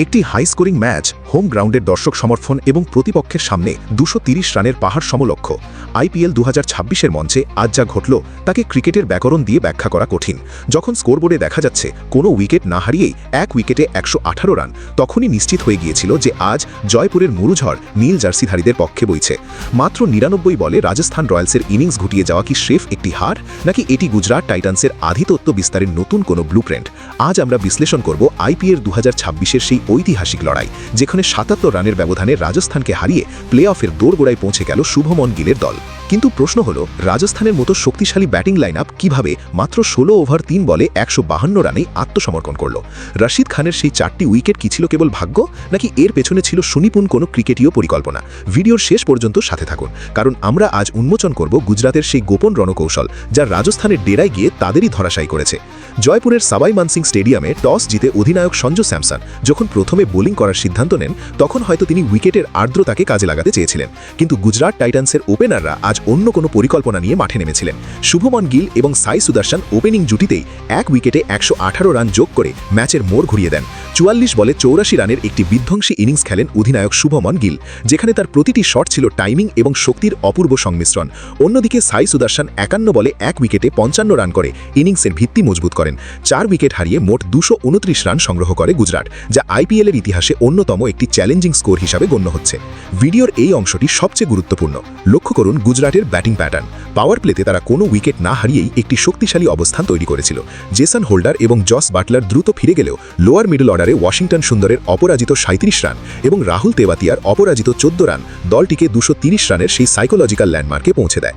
একটি high scoring match, home গ্রাউন্ডের দর্শক সমর্থন এবং প্রতিপক্ষের সামনে 230 রানের পাহাড় সমলক্ষ্য। আইপিএল 2026-এর মঞ্চে আজ যা ঘটল তাকে ক্রিকেটের ব্যাকরণ দিয়ে ব্যাখ্যা করা কঠিন। যখন স্কোরবোর্ডে দেখা যাচ্ছে কোনো উইকেট না হারিয়েই এক উইকেটে 118 রান, তখনই নিশ্চিত হয়ে গিয়েছিল যে আজ জয়পুরের মুরুঝড় নীল জার্সিধারীদের পক্ষে বইছে। মাত্র 99 বলে রাজস্থান রয়্যালসের ইনিংস ঘুটিয়ে যাওয়া কি স্রেফ একটি হার, নাকি এটি গুজরাট টাইটান্সের আধিপত্য বিস্তারের নতুন কোনো ব্লুপ্রিন্ট? আজ আমরা বিশ্লেষণ করব আইপিএল 2026-এর সেই ঐতিহাসিক লড়াই, যেখানে 77 রানের ব্যবধানে রাজস্থানকে হারিয়ে প্লে অফের দোরগোড়ায় পৌঁছে গেল শুভমন গিলের দল। কিন্তু প্রশ্ন হলো, রাজস্থানের মতো শক্তিশালী ব্যাটিং লাইন আপ কীভাবে মাত্র 16 ওভার 3 বলে 152 রানেই আত্মসমর্পণ করল? রশিদ খানের সেই 4টি উইকেট কি ছিল কেবল ভাগ্য, নাকি এর পেছনে ছিল সুনিপুণ কোনো ক্রিকেটীয় পরিকল্পনা? ভিডিওর শেষ পর্যন্ত সাথে থাকুন, কারণ আমরা আজ উন্মোচন করব গুজরাতের সেই গোপন রণকৌশল, যা রাজস্থানের ডেরায় গিয়ে তাদেরই ধরাশায়ী করেছে। জয়পুরের সাবাই মানসিং স্টেডিয়ামে টস জিতে অধিনায়ক সঞ্জু স্যামসন যখন প্রথমে বোলিং করার সিদ্ধান্ত নেন, তখন হয়তো তিনি উইকেটের আর্দ্রতাকে কাজে লাগাতে চেয়েছিলেন। কিন্তু গুজরাট টাইটান্সের ওপেনাররা আজ অন্য কোনো পরিকল্পনা নিয়ে মাঠে নেমেছিলেন। শুভমন গিল এবং সাই সুদর্শন ওপেনিং জুটিতেই এক উইকেটে 118 রান যোগ করে ম্যাচের মোড় ঘুরিয়ে দেন। 44 বলে 84 রানের একটি বিধ্বংসী ইনিংস খেলেন অধিনায়ক শুভমন গিল, যেখানে তার প্রতিটি শট ছিল টাইমিং এবং শক্তির অপূর্ব সংমিশ্রণ। অন্যদিকে সাই সুদর্শন 51 বলে এক উইকেটে 55 রান করে ইনিংসের ভিত্তি মজবুত করেন। 4 উইকেট হারিয়ে মোট 229 রান সংগ্রহ করে গুজরাট, যা আইপিএলের ইতিহাসে অন্যতম একটি চ্যালেঞ্জিং স্কোর হিসাবে গণ্য হচ্ছে। ভিডিওর এই অংশটি সবচেয়ে গুরুত্বপূর্ণ। লক্ষ্য করুন গুজরাটের ব্যাটিং প্যাটার্ন। পাওয়ার প্লেতে তারা কোনো উইকেট না হারিয়েই একটি শক্তিশালী অবস্থান তৈরি করেছিল। জেসন হোল্ডার এবং জস বাটলার দ্রুত ফিরে গেলেও লোয়ার মিডল অর্ডারে ওয়াশিংটন সুন্দরের অপরাজিত 37 রান এবং রাহুল তেওয়াতিয়ার অপরাজিত 14 রান দলটিকে 230 রানের সেই সাইকোলজিক্যাল ল্যান্ডমার্কে পৌঁছে দেয়।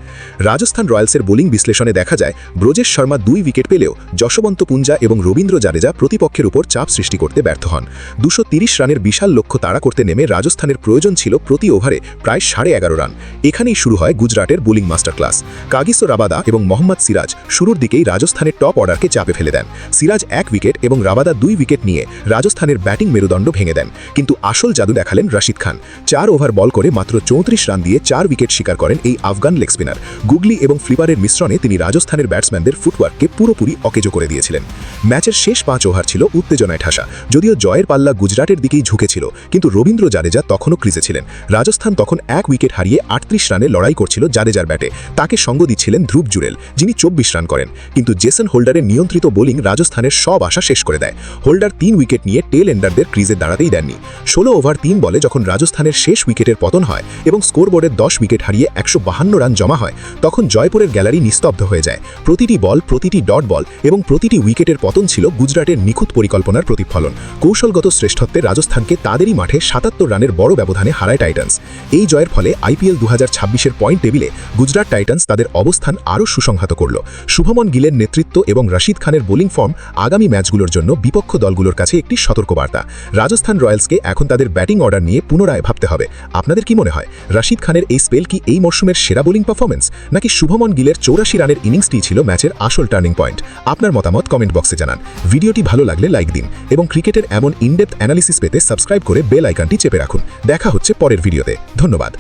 রাজস্থান রয়্যালসের বোলিং বিশ্লেষণে দেখা যায়, ব্রজেশ শর্মা 2 উইকেট পেলেও যশবন্ত পুঞ্জা এবং রবীন্দ্র জাদেজা প্রতিপক্ষের উপর চাপ সৃষ্টি করতে ব্যর্থ হন। 230 রানের বিশাল লক্ষ্য তাড়া করতে নেমে রাজস্থানের প্রয়োজন ছিল প্রতি ওভারে প্রায় 11.5 রান। এখানেই শুরু হয় গুজরাটের bowling master class. Kagiso Rabada এবং মোহাম্মদ সিরাজ শুরুর দিকেই রাজস্থানের টপ অর্ডারকে চাপে ফেলে দেন। সিরাজ 1 উইকেট এবং রাবাদা 2 উইকেট নিয়ে রাজস্থানের ব্যাটিং মেরুদণ্ড ভেঙে দেন। কিন্তু আসল জাদু দেখালেন রশিদ খান। 4 ওভার বল করে মাত্র 34 রান দিয়ে 4 উইকেট শিকার করেন এই আফগান লেগ স্পিনার। গুগলি এবং ফ্লিপারের মিশ্রণে তিনি রাজস্থানের ব্যাটসম্যানদের ফুটওয়ার্ককে পুরোপুরি অকেজো করে দিয়েছিলেন। ম্যাচের শেষ 5 ওভার ছিল উত্তেজনায় ঠাসা। যদিও জয়ের পাল্লা গুজরাটের দিকেই ঝুঁকেছিল, কিন্তু রবীন্দ্র জাদেজা তখনও ক্রিজে ছিলেন। রাজস্থান তখন 1 উইকেট হারিয়ে 38 রানে লড়াই করছিল জাদেজার ব্যাটে। তাকে সঙ্গ দিচ্ছিলেন ধ্রুব জুরেল, যিনি 24 রান করেন। কিন্তু জেসন হোল্ডারের নিয়ন্ত্রিত বোলিং রাজস্থানের সব আশা শেষ করে দেয়। হোল্ডার 3 উইকেট নিয়ে টেল এন্ডারদের ক্রিজে দাঁড়াতেই দেননি। 16 ওভার 3 বলে যখন রাজস্থানের শেষ উইকেটের পতন হয় এবং স্কোরবোর্ডের 10 উইকেট হারিয়ে 152 রান জমা হয়, তখন জয়পুরের গ্যালারি নিস্তব্ধ হয়ে যায়। প্রতিটি বল, প্রতিটি ডট বল এবং প্রতিটি উইকেটের পতন ছিল গুজরাটের নিখুঁত পরিকল্পনার প্রতিফলন। কৌশলগত শ্রেষ্ঠত্বে রাজস্থানকে তাদেরই মাঠে 77 রানের বড় ব্যবধানে হারায় টাইটান্স। এই জয়ের ফলে আইপিএল 2026-এর পয়েন্ট টেবিলে গুজরাট টাইটান্স তাদের অবস্থান আরও সুসংহত করল। শুভমন গিলের নেতৃত্ব এবং রশিদ খানের বোলিং ফর্ম আগামী ম্যাচগুলোর জন্য বিপক্ষ দলগুলোর কাছে একটি সতর্কবার্তা। রাজস্থান রয়্যালসকে এখন তাদের ব্যাটিং অর্ডার নিয়ে পুনরায় ভাবতে হবে। আপনাদের কি মনে হয়, রশিদ খানের এই স্পেল কি এই মরশুমের সেরা বোলিং পারফরমেন্স, নাকি শুভমন গিলের 84 রানের ইনিংসটি ছিল ম্যাচের আসল টার্নিং পয়েন্ট? আপনার মতামত কমেন্ট বক্সে জানান। ভিডিওটি ভালো লাগলে লাইক দিন এবং ক্রিকেটের এমন ইনডেপথ অ্যানালিসিস পেতে সাবস্ক্রাইব করে বেল আইকনটি চেপে রাখুন। দেখা হচ্ছে পরের ভিডিওতে। ধন্যবাদ।